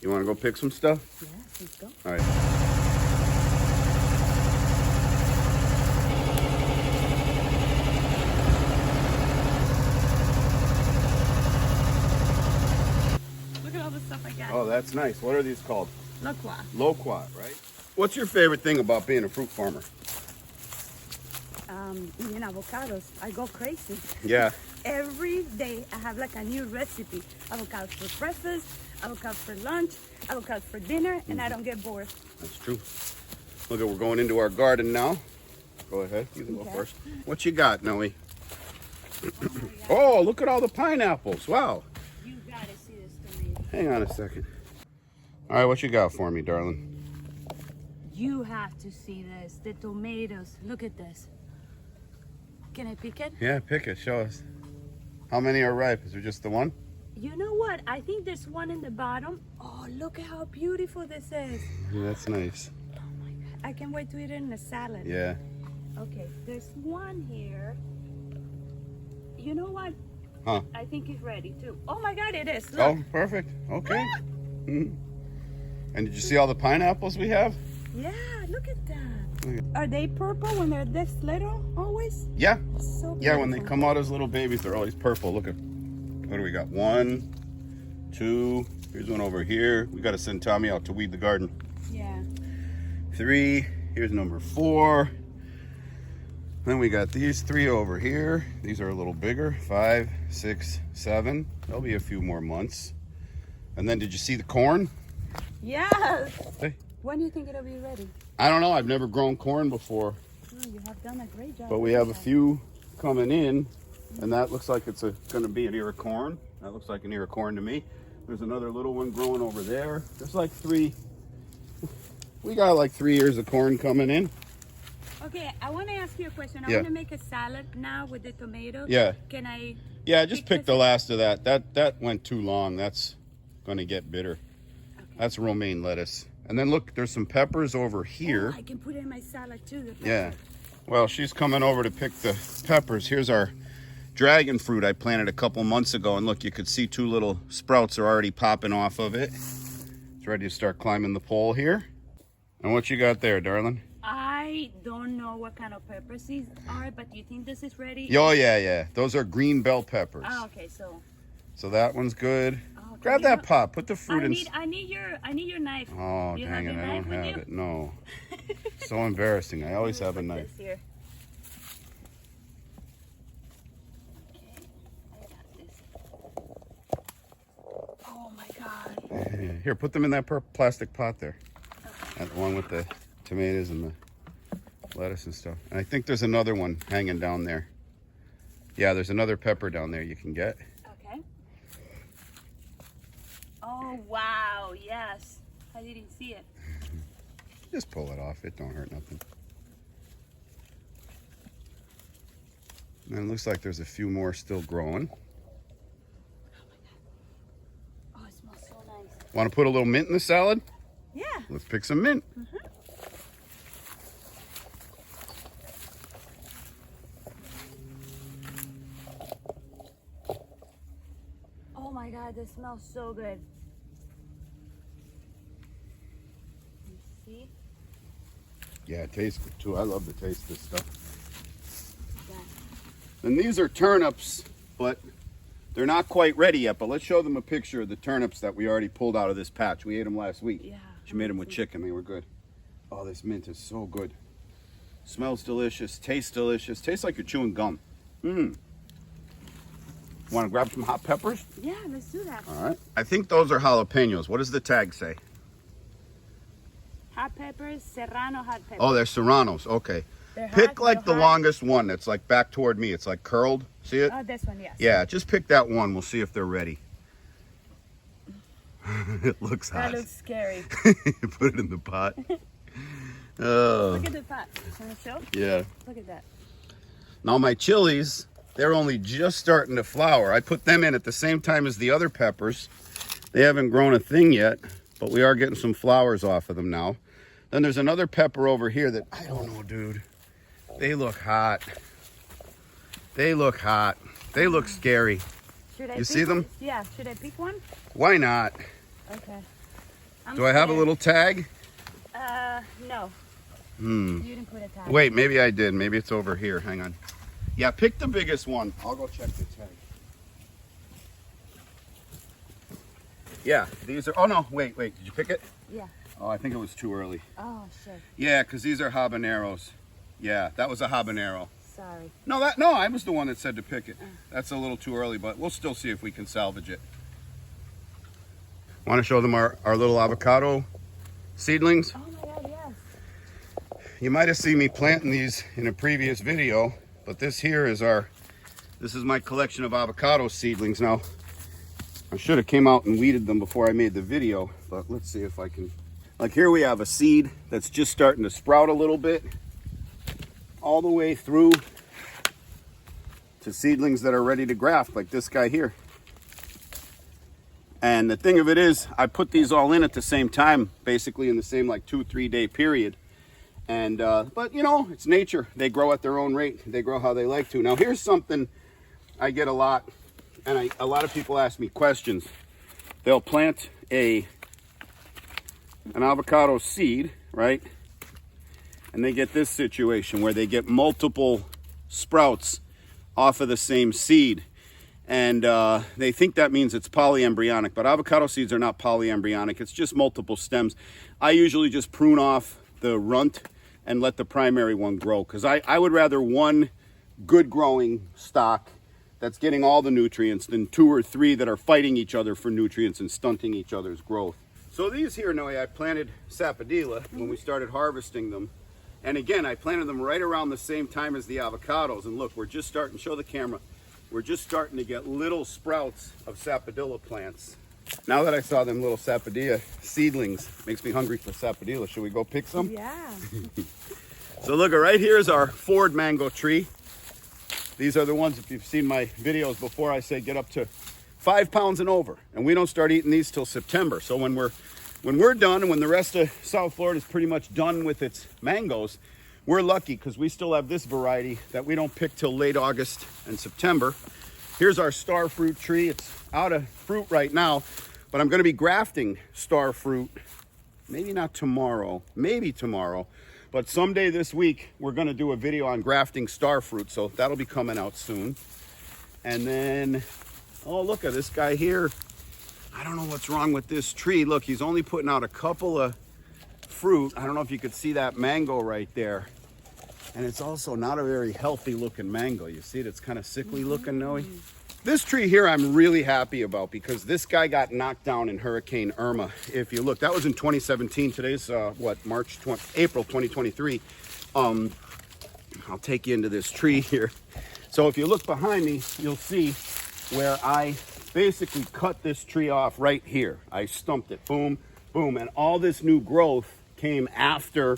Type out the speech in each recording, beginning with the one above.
You want to go pick some stuff? Yeah, let's go. All right. Look at all the stuff I got. Oh, that's nice. What are these called? Loquat. Loquat, right? What's your favorite thing about being a fruit farmer? Eating avocados. I go crazy. Yeah. Every day I have like a new recipe. Avocados for breakfast, avocados for lunch, avocados for dinner, and I don't get bored. That's true. Look, we're going into our garden now. Go ahead. You can go first. What you got, Noe? Oh, look at all the pineapples. Wow. You gotta see this tomato. Hang on a second. All right, what you got for me, darling? You have to see this. The tomatoes. Look at this. Can I pick it? Yeah, pick it. Show us. How many are ripe? Is there just the one? You know what? I think there's one in the bottom. Oh, look at how beautiful this is. Yeah, that's nice. Oh my God. I can't wait to eat it in a salad. Yeah. Okay, there's one here. You know what? Huh? I think it's ready too. Oh my God, it is. Look. Oh, perfect. Okay. And did you see all the pineapples we have? Yeah, look at that. Are they purple when they're this little always? Yeah. So Yeah, when they beautiful. come out as little babies, they're always purple. Look at, what do we got? 1, 2, here's one over here. We got to send Tommy out to weed the garden. Yeah. 3, here's number 4. Then we got these 3 over here. These are a little bigger. 5, 6, 7. There'll be a few more months. And then did you see the corn? Yes. Hey. When do you think it'll be ready? I don't know. I've never grown corn before. Oh, you have done a great job. But we have a few coming in, and that looks like it's going to be an ear of corn. That looks like an ear of corn to me. There's another little one growing over there. There's like 3. We got like 3 ears of corn coming in. Okay, I want to ask you a question. I Yeah. want to make a salad now with the tomato. Yeah. Can I? Yeah, just pick Because- the last of that. That went too long. That's going to get bitter. Okay. That's romaine lettuce. And then look, there's some peppers over here. Oh, I can put it in my salad too. The Yeah. pepper. Well, she's coming over to pick the peppers. Here's our dragon fruit I planted a couple months ago. And look, you could see 2 little sprouts are already popping off of it. It's ready to start climbing the pole here. And what you got there, darling? I don't know what kind of peppers these are, but do you think this is ready? Oh, yeah. Those are green bell peppers. Oh, okay, so. So that one's good. Oh, Grab you that know- pot. Put the fruit in. I need your knife. Oh, You dang have it. your I knife don't with have you? it. No. So embarrassing. I always have a Put knife. this here. Okay, I got this. Oh my God. Here, put them in that plastic pot there. That one with the tomatoes and the lettuce and stuff. And I think there's another one hanging down there. Yeah, there's another pepper down there you can get. Okay. Oh wow, yes. I didn't see it. Just pull it off. It don't hurt nothing. And it looks like there's a few more still growing. Oh, it smells so nice. Want to put a little mint in the salad? Yeah. Let's pick some mint. Oh my God, this smells so good. You see? Yeah, it tastes good too. I love the taste of this stuff. Yeah. And these are turnips, but they're not quite ready yet. But let's show them a picture of the turnips that we already pulled out of this patch. We ate them last week. Yeah. She made them with chicken. They were good. Oh, this mint is so good. Smells delicious. Tastes delicious. Tastes like you're chewing gum. Mmm. Want to grab some hot peppers? Yeah, let's do that. All right. I think those are jalapenos. What does the tag say? Hot peppers, Serrano hot peppers. Oh, they're serranos. Okay. They're hot, Pick like they're the hot. longest one that's like back toward me. It's like curled. See it? Oh, this one, yes. Yeah, just pick that one. We'll see if they're ready. It looks hot. That looks scary. Put it in the pot. Oh, Look at the pot. Can I show? yeah. Look at that. Now my chilies, they're only just starting to flower. I put them in at the same time as the other peppers. They haven't grown a thing yet, but we are getting some flowers off of them now. Then there's another pepper over here that, I don't know, dude. They look hot. They look hot. They look scary. Should I You pick see them? one? Yeah, should I pick one? Why not? Okay. Do I have a little tag? No. Hmm. You didn't put a tag. Wait, maybe I did. Maybe it's over here. Hang on. Yeah, pick the biggest one. I'll go check the tag. Yeah, these are, oh no, wait, did you pick it? Yeah. Oh, I think it was too early. Oh, shit. Yeah, because these are habaneros. Yeah, that was a habanero. Sorry. No, I was the one that said to pick it. That's a little too early, but we'll still see if we can salvage it. Want to show them our little avocado seedlings? Oh my God, yes. You might have seen me planting these in a previous video, but this here is this is my collection of avocado seedlings. Now, I should have came out and weeded them before I made the video, but let's see if I can. Like here we have a seed that's just starting to sprout a little bit, all the way through to seedlings that are ready to graft, like this guy here. And the thing of it is, I put these all in at the same time, basically in the same like 2-3 day period. And but you know, it's nature. They grow at their own rate. They grow how they like to. Now here's something I get a lot, and a lot of people ask me questions. They'll plant an avocado seed, right? And they get this situation where they get multiple sprouts off of the same seed. And they think that means it's polyembryonic, but avocado seeds are not polyembryonic. It's just multiple stems. I usually just prune off the runt and let the primary one grow, because I would rather one good growing stock that's getting all the nutrients than 2 or 3 that are fighting each other for nutrients and stunting each other's growth. So these here, Noe, I planted Sapodilla when we started harvesting them. And again, I planted them right around the same time as the avocados. And look, we're just starting, show the camera, we're just starting to get little sprouts of Sapodilla plants. Now that I saw them little Sapodilla seedlings, makes me hungry for Sapodilla. Should we go pick some? Yeah. So look, right here is our Ford mango tree. These are the ones, if you've seen my videos before, I say get up to 5 pounds and over. And we don't start eating these till September. So when we're done, and when the rest of South Florida is pretty much done with its mangoes, we're lucky because we still have this variety that we don't pick till late August and September. Here's our star fruit tree. It's out of fruit right now, but I'm going to be grafting star fruit. Maybe not tomorrow, maybe tomorrow, but someday this week we're going to do a video on grafting star fruit, so that'll be coming out soon. And then, oh, look at this guy here. I don't know what's wrong with this tree. Look, he's only putting out a couple of fruit. I don't know if you could see that mango right there. And it's also not a very healthy looking mango. You see it? It's kind of sickly looking, Noe. This tree here I'm really happy about because this guy got knocked down in Hurricane Irma. If you look, that was in 2017. Today's April 2023. I'll take you into this tree here. So if you look behind me, you'll see where I basically cut this tree off right here. I stumped it, boom, boom. And all this new growth came after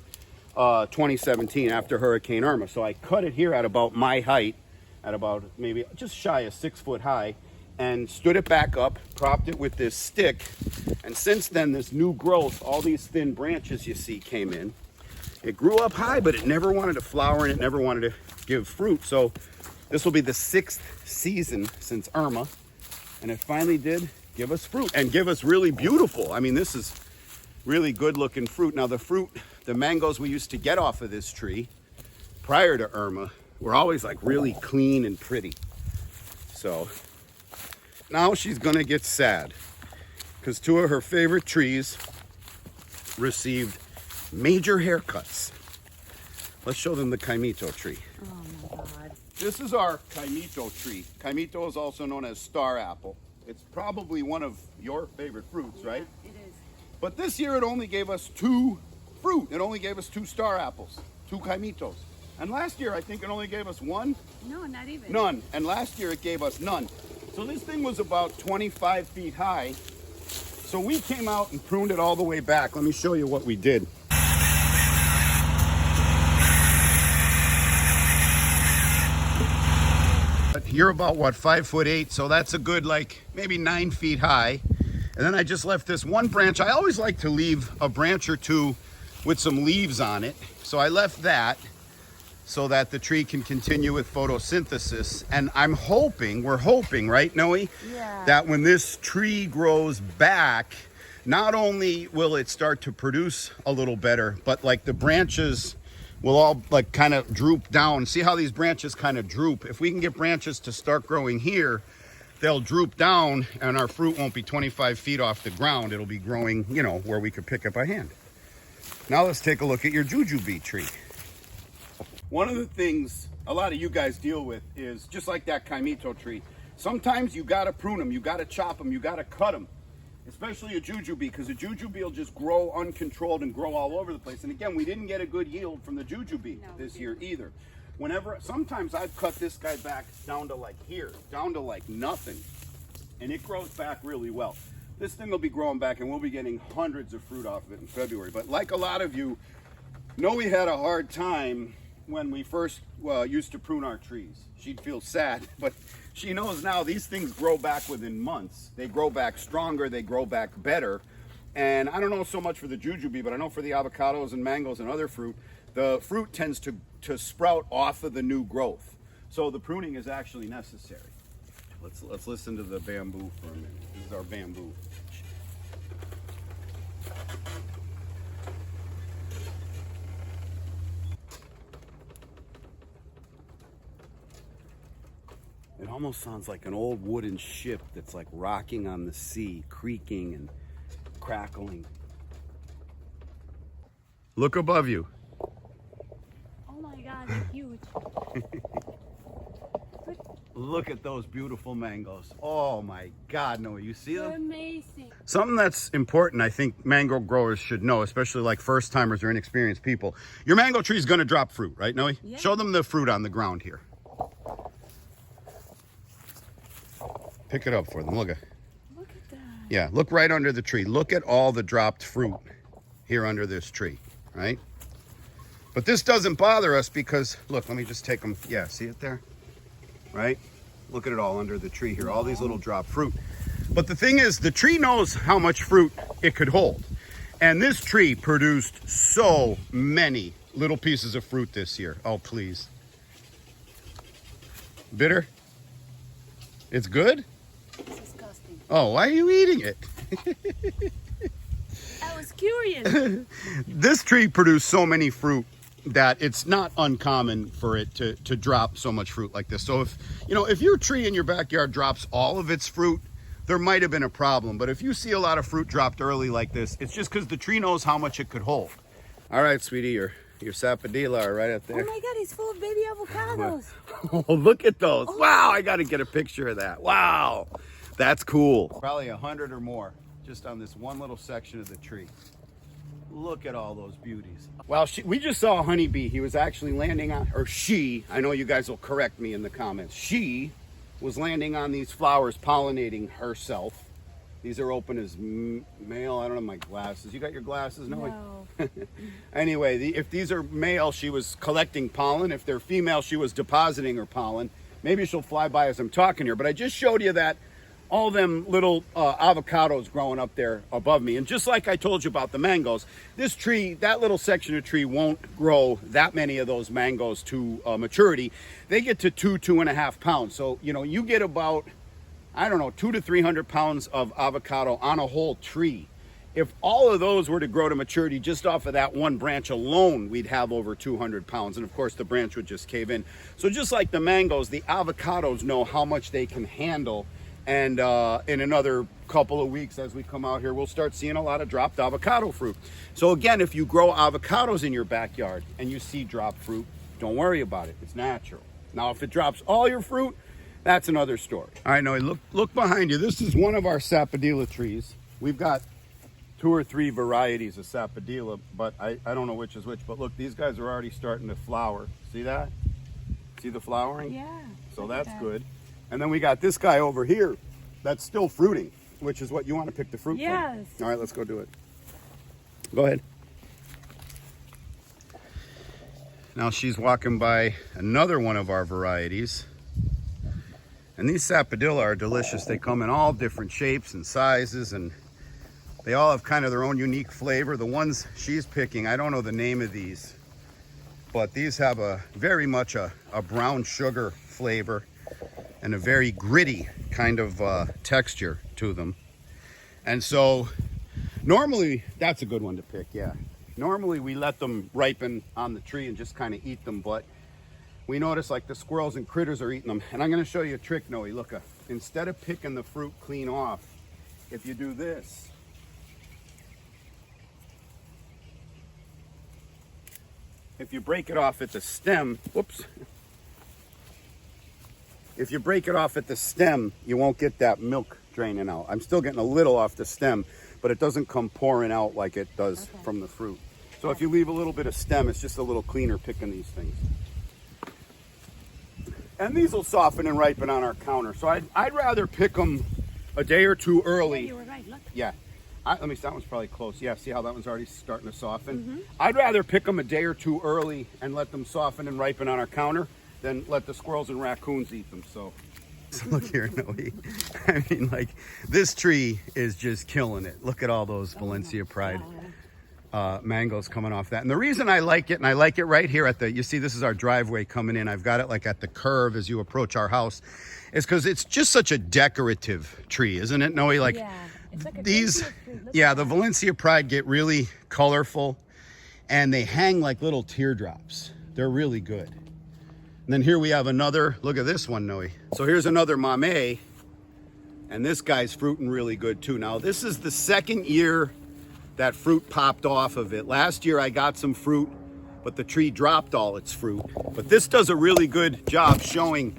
2017, after Hurricane Irma. So I cut it here at about my height, at about maybe just shy of 6 foot high, and stood it back up, propped it with this stick. And since then, this new growth, all these thin branches you see came in. It grew up high, but it never wanted to flower and it never wanted to give fruit. So this will be the 6th season since Irma. And it finally did give us fruit and give us really beautiful. I mean, this is really good looking fruit. Now the fruit, the mangoes we used to get off of this tree prior to Irma were always like really clean and pretty. So now she's gonna get sad because 2 of her favorite trees received major haircuts. Let's show them the Caimito tree. Oh my God. This is our Caimito tree. Caimito is also known as star apple. It's probably one of your favorite fruits, right? It is. But this year it only gave us 2 fruit. It only gave us 2 star apples, 2 Caimitos. And last year I think it only gave us 1. No, not even. None. And last year it gave us none. So this thing was about 25 feet high. So we came out and pruned it all the way back. Let me show you what we did. You're about what, 5'8", so that's a good like maybe 9 feet high. And then I just left this one branch. I always like to leave a branch or 2 with some leaves on it. So I left that so that the tree can continue with photosynthesis. And we're hoping, right, Noe? Yeah. That when this tree grows back, not only will it start to produce a little better, but like the branches will all like kind of droop down. See how these branches kind of droop? If we can get branches to start growing here, they'll droop down and our fruit won't be 25 feet off the ground. It'll be growing, you know, where we could pick it by hand. Now let's take a look at your jujube tree. One of the things a lot of you guys deal with is just like that Caimito tree. Sometimes you gotta prune them, you gotta chop them, you gotta cut them. Especially a jujube, because a jujube will just grow uncontrolled and grow all over the place. And again, we didn't get a good yield from the jujube this year either. Sometimes I've cut this guy back down to like here, down to like nothing. And it grows back really well. This thing will be growing back and we'll be getting hundreds of fruit off of it in February. But like a lot of you know, we had a hard time when we first used to prune our trees. She'd feel sad, but she knows now these things grow back within months. They grow back stronger, they grow back better. And I don't know so much for the jujube, but I know for the avocados and mangoes and other fruit, the fruit tends to sprout off of the new growth. So the pruning is actually necessary. Let's listen to the bamboo for a minute. This is our bamboo. It almost sounds like an old wooden ship that's like rocking on the sea, creaking and crackling. Look above you. Oh my God, they're huge. Look at those beautiful mangoes. Oh my God, Noah, you see them? They're amazing. Something that's important, I think mango growers should know, especially like first timers or inexperienced people. Your mango tree is gonna drop fruit, right, Noe? Yeah. Show them the fruit on the ground here. Pick it up for them, look at that. Yeah, look right under the tree. Look at all the dropped fruit here under this tree, right? But this doesn't bother us because, look, let me just take them. Yeah, see it there? Right? Look at it all under the tree here, all these little dropped fruit. But the thing is, the tree knows how much fruit it could hold. And this tree produced so many little pieces of fruit this year. Oh, please. Bitter? It's good? It's disgusting. Oh, why are you eating it? I was curious. This tree produced so many fruit that it's not uncommon for it to drop so much fruit like this. So if your tree in your backyard drops all of its fruit, there might have been a problem. But if you see a lot of fruit dropped early like this, it's just because the tree knows how much it could hold. All right, sweetie, your sapodilla are right up there. Oh my God, he's full of baby avocados. Oh, look at those. Oh. Wow, I got to get a picture of that. Wow, that's cool. Probably 100 or more just on this one little section of the tree. Look at all those beauties. Well, we just saw a honeybee. He was actually landing on, or she, I know you guys will correct me in the comments. She was landing on these flowers, pollinating herself. These are open as male. I don't have my glasses. You got your glasses? No. Anyway, if these are male, she was collecting pollen. If they're female, she was depositing her pollen. Maybe she'll fly by as I'm talking here, but I just showed you that all them little avocados growing up there above me. And just like I told you about the mangoes, this tree, that little section of tree won't grow that many of those mangoes to maturity. They get to 2.5 pounds. So, you get about, I don't know, 200 to 300 pounds of avocado on a whole tree. If all of those were to grow to maturity just off of that one branch alone, we'd have over 200 pounds. And of course the branch would just cave in. So just like the mangoes, the avocados know how much they can handle. And in another couple of weeks, as we come out here, we'll start seeing a lot of dropped avocado fruit. So again, if you grow avocados in your backyard and you see dropped fruit, don't worry about it. It's natural. Now, if it drops all your fruit, that's another story. All right, Noe, look behind you. This is one of our Sapodilla trees. We've got 2 or 3 varieties of Sapodilla, but I don't know which is which. But look, these guys are already starting to flower. See that? See the flowering? Yeah. So that's good. And then we got this guy over here that's still fruiting, which is what you want to pick the fruit Yes. from. All right, let's go do it. Go ahead. Now she's walking by another one of our varieties. And these Sapodilla are delicious. They come in all different shapes and sizes, and they all have kind of their own unique flavor. The ones she's picking, I don't know the name of these, but these have very much a brown sugar flavor and a very gritty kind of texture to them. And so Normally, that's a good one to pick, yeah. Normally we let them ripen on the tree and just kind of eat them, but we notice like the squirrels and critters are eating them. And I'm gonna show you a trick, Noe. Look, instead of picking the fruit clean off, if you do this, if you break it off at the stem, whoops. If you break it off at the stem, you won't get that milk draining out. I'm still getting a little off the stem, but it doesn't come pouring out like it does from the fruit. So if you leave a little bit of stem, it's just a little cleaner picking these things. And these will soften and ripen on our counter. So I'd rather pick them a day or two early. Yeah, you were right, look. Yeah. Let me see, that one's probably close. Yeah, see how that one's already starting to soften? I'd rather pick them a day or two early and let them soften and ripen on our counter than let the squirrels and raccoons eat them. So look here, Noe. I mean, like, this tree is just killing it. Look at all those Valencia Pride mangoes coming off that. And the reason I like it, and I like it right here at the, you see this is our driveway coming in. I've got it like at the curve as you approach our house, is because it's just such a decorative tree, isn't it, Noe? Like, Yeah, it's like a these, Christmas tree. Look yeah, at the that. Valencia Pride get really colorful and they hang like little teardrops. They're really good. And then here we have another, look at this one, Noe. So here's another mame, and this guy's fruiting really good too. Now this is the second year that fruit popped off of it. Last year I got some fruit, but the tree dropped all its fruit. But this does a really good job showing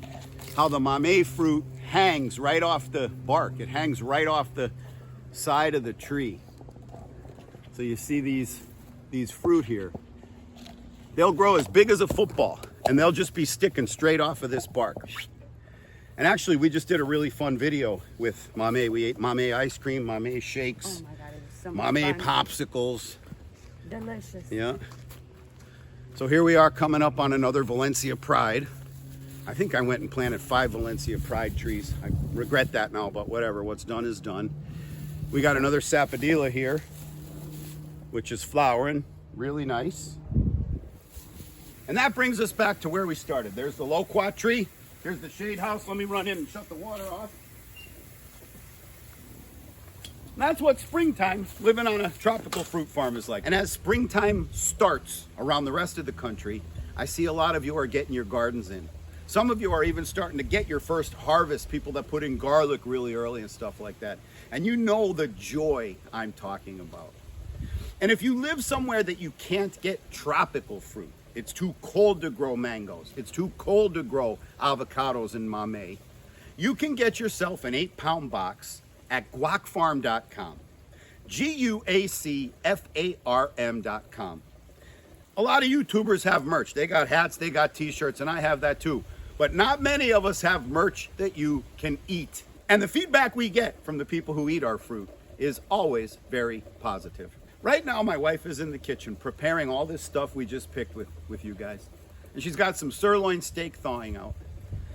how the mame fruit hangs right off the bark. It hangs right off the side of the tree. So you see these fruit here. They'll grow as big as a football and they'll just be sticking straight off of this bark. And actually we just did a really fun video with mame. We ate mame ice cream, mame shakes, Oh my God, it was so much mame fun. popsicles. Delicious. Yeah. So here we are coming up on another Valencia Pride. I think I went and planted 5 Valencia Pride trees. I regret that now, but whatever, what's done is done. We got another Sapodilla here, which is flowering, really nice. And that brings us back to where we started. There's the Loquat tree. Here's the shade house. Let me run in and shut the water off. And that's what springtime living on a tropical fruit farm is like. And as springtime starts around the rest of the country, I see a lot of you are getting your gardens in. Some of you are even starting to get your first harvest, people that put in garlic really early and stuff like that. And you know the joy I'm talking about. And if you live somewhere that you can't get tropical fruit, it's too cold to grow mangoes, it's too cold to grow avocados and mame, you can get yourself an 8-pound box at guacfarm.com. GUACFARM.com. A lot of YouTubers have merch. They got hats, they got t-shirts, and I have that too. But not many of us have merch that you can eat. And the feedback we get from the people who eat our fruit is always very positive. Right now, my wife is in the kitchen preparing all this stuff we just picked with you guys. And she's got some sirloin steak thawing out.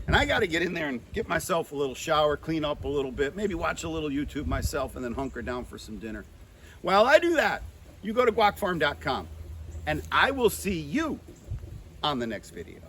And I got to get in there and get myself a little shower, clean up a little bit, maybe watch a little YouTube myself, and then hunker down for some dinner. While I do that, you go to guacfarm.com, and I will see you on the next video.